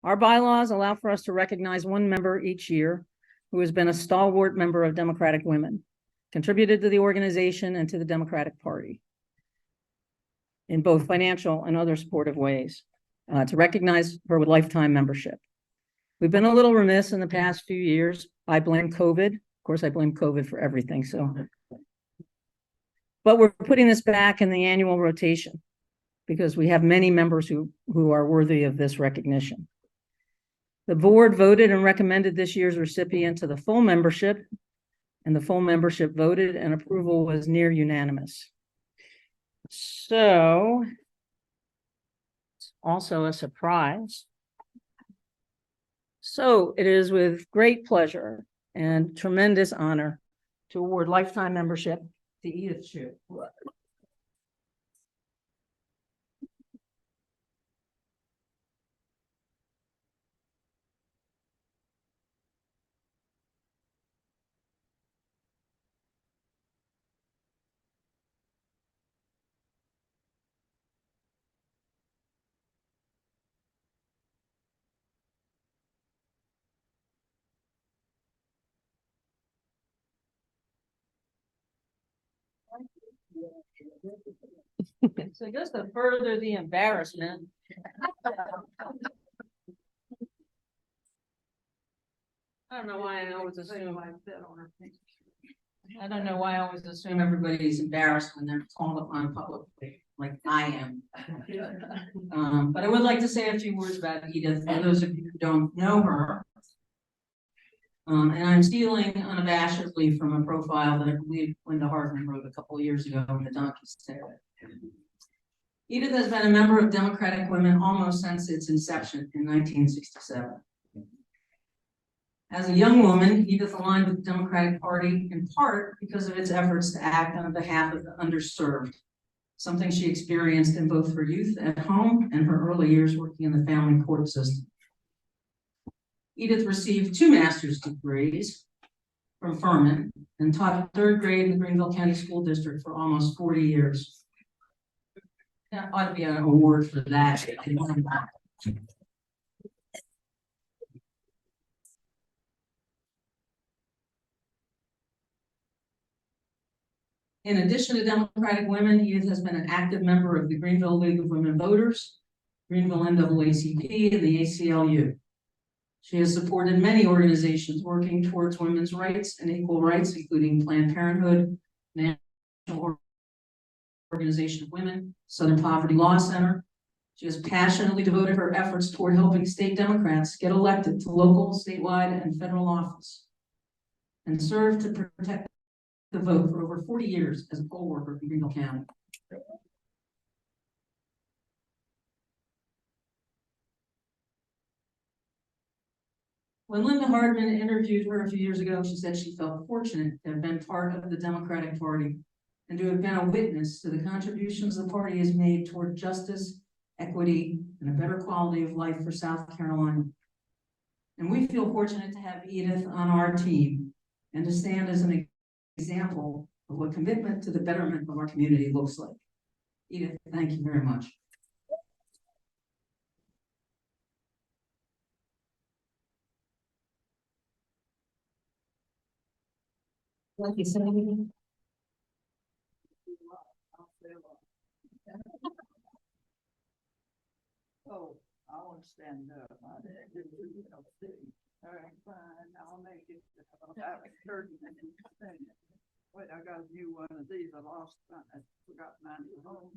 Our bylaws allow for us to recognize one member each year who has been a stalwart member of Democratic Women, contributed to the organization and to the Democratic Party in both financial and other supportive ways, to recognize her with lifetime membership. We've been a little remiss in the past few years. I blame COVID. Of course, I blame COVID for everything. But we're putting this back in the annual rotation because we have many members who are worthy of this recognition. The board voted and recommended this year's recipient to the full membership, and the full membership voted, and approval was near unanimous. So, it's also a surprise. So it is with great pleasure and tremendous honor to award lifetime membership to Edith Chou. So just to further the embarrassment, I don't know why I always assume I don't know why I always assume everybody's embarrassed when they're called upon publicly, like I am. But I would like to say a few words about Edith for those of you who don't know her. And I'm stealing unabashedly from a profile that I believe Linda Hardman wrote a couple of years ago in the Donkey's Tale. Edith has been a member of Democratic Women almost since its inception in 1967. As a young woman, Edith aligned with the Democratic Party in part because of its efforts to act on behalf of the underserved, something she experienced in both her youth at home and her early years working in the family court system. Edith received 2 master's degrees from Furman and taught 3rd grade in the Greenville County School District for almost 40 years. That ought to be an award for that. In addition to Democratic Women, Edith has been an active member of the Greenville League of Women Voters, Greenville NAACP, and the ACLU. She has supported many organizations working towards women's rights and equal rights, including Planned Parenthood, National Organization of Women, Southern Poverty Law Center. She has passionately devoted her efforts toward helping state Democrats get elected to local, statewide, and federal office, and served to protect the vote for over 40 years as a poll worker in Greenville County. When Linda Hardman interviewed her a few years ago, she said she felt fortunate to have been part of the Democratic Party and to have been a witness to the contributions the party has made toward justice, equity, and a better quality of life for South Carolina. And we feel fortunate to have Edith on our team and to stand as an example of what commitment to the betterment of our community looks like. Edith, thank you very much. Like you said, oh, I want to stand up. All right, fine. I'll make it. I was 30 minutes. Wait, I got a new one of these. I lost mine. I forgot mine at home.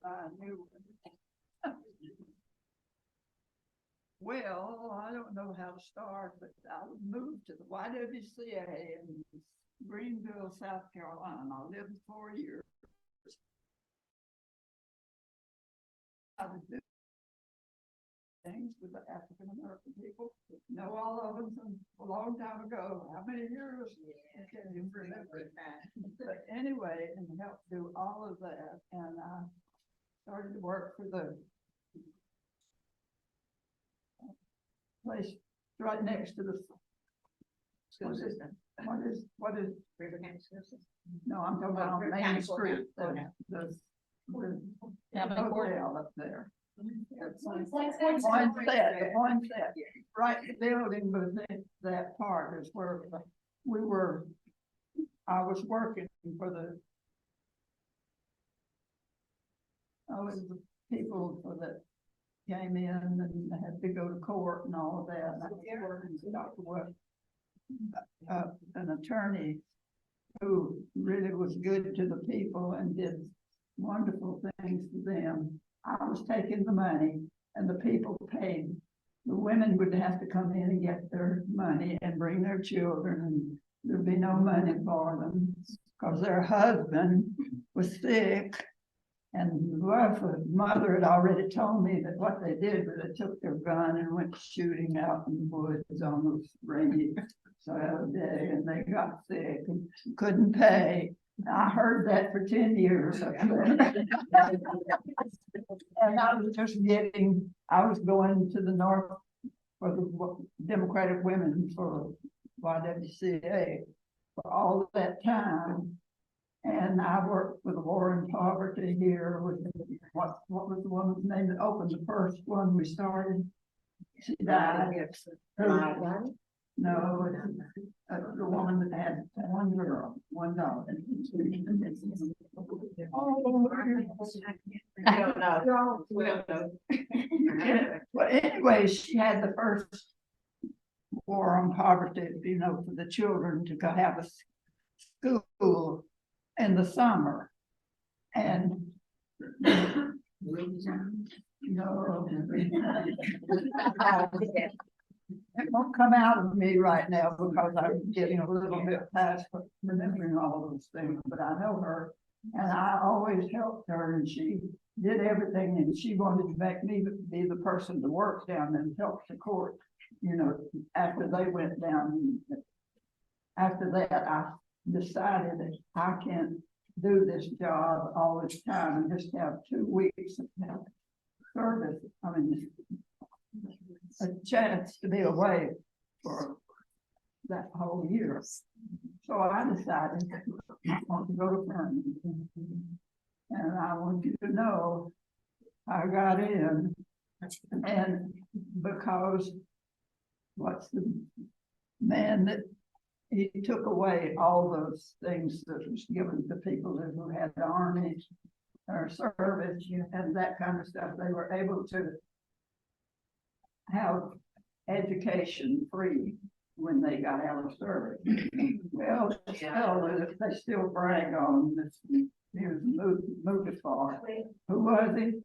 I knew. Well, I don't know how to start, but I moved to the YWCA in Greenville, South Carolina. I lived 4 years. I would do things with the African American people. Know all of them from a long time ago. How many years? I can't even remember it. But anyway, and helped do all of that. And I started to work for the place right next to the School system. What is River County School System? no, I'm talking about on Main Street. The The hotel up there. One set, right, the building within that part is where we were, I was working for the people for that came in and had to go to court and all of that. And I was working for Dr. Wood, an attorney who really was good to the people and did wonderful things for them. I was taking the money and the people paid. The women would have to come in and get their money and bring their children, and there'd be no money for them because their husband was sick. And the mother had already told me that what they did was they took their gun and went shooting out in the woods on those rainy Saturday, and they got sick and couldn't pay. I heard that for 10 years. And I was going to the north for the Democratic Women for YWCA for all of that time. And I worked with the War and Poverty here with what was the woman's name that opened the first one we started? She died. No, the woman that had one girl, one daughter. I don't know. We don't know. Well, anyway, she had the first War on Poverty, you know, for the children to go have a school in the summer. And no, it won't come out of me right now because I'm getting a little bit past remembering all those things, but I know her and I always helped her, and she did everything, and she wanted to make me be the person to work down and help the court, you know, after they went down. After that, I decided that I can't do this job all this time and just have 2 weeks of service. I mean, a chance to be away for that whole year. So I decided I want to go to Birmingham. And I want you to know I got in, and because what's the man that he took away all those things that was given to people who had the army or service, you know, and that kind of stuff. They were able to have education free when they got out of service. Well, they still brag on this. He was moved far. Who was he?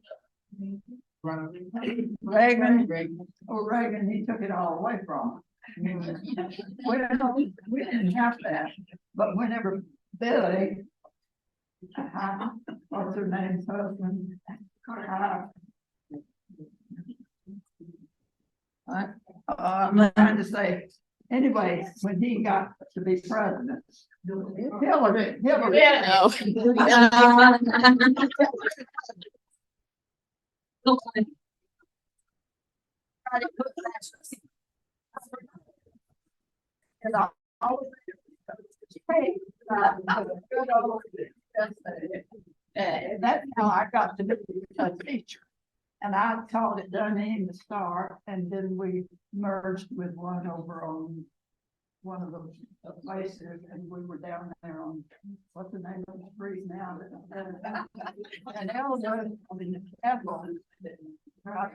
Reagan. Oh, Reagan, he took it all away from him. Well, we didn't have that, but whenever Billy, what's her name's husband? I'm trying to say, anyway, when he got to be president, Hillary. Yeah. And I always hey, and that's how I got to be a teacher. And I taught at Dunny in the Star, and then we merged with one over on one of those places, and we were down there on, what's the name of the street now? And Elder, I mean, Ethel. I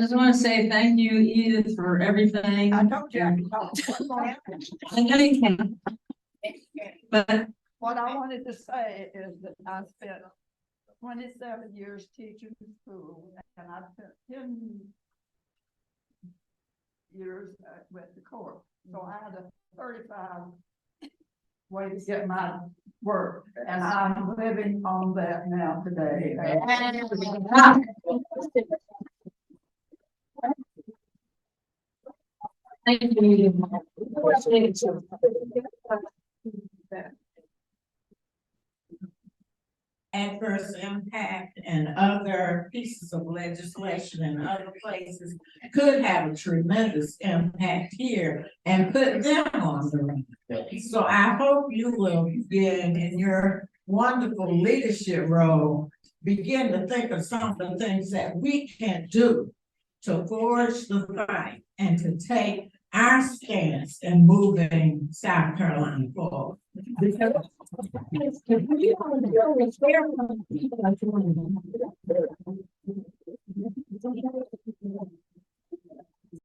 just want to say thank you, Edith, for everything. I told you. I know you can. But What I wanted to say is that I spent 27 years teaching school, and I spent 10 years with the court. So I had a 35 way to get my work, and I'm living on that now today. thank you. adverse impact and other pieces of legislation in other places could have a tremendous impact here and put them on the run. So I hope you will begin in your wonderful leadership role, begin to think of some of the things that we can do to forge the fight and to take our stance in moving South Carolina forward.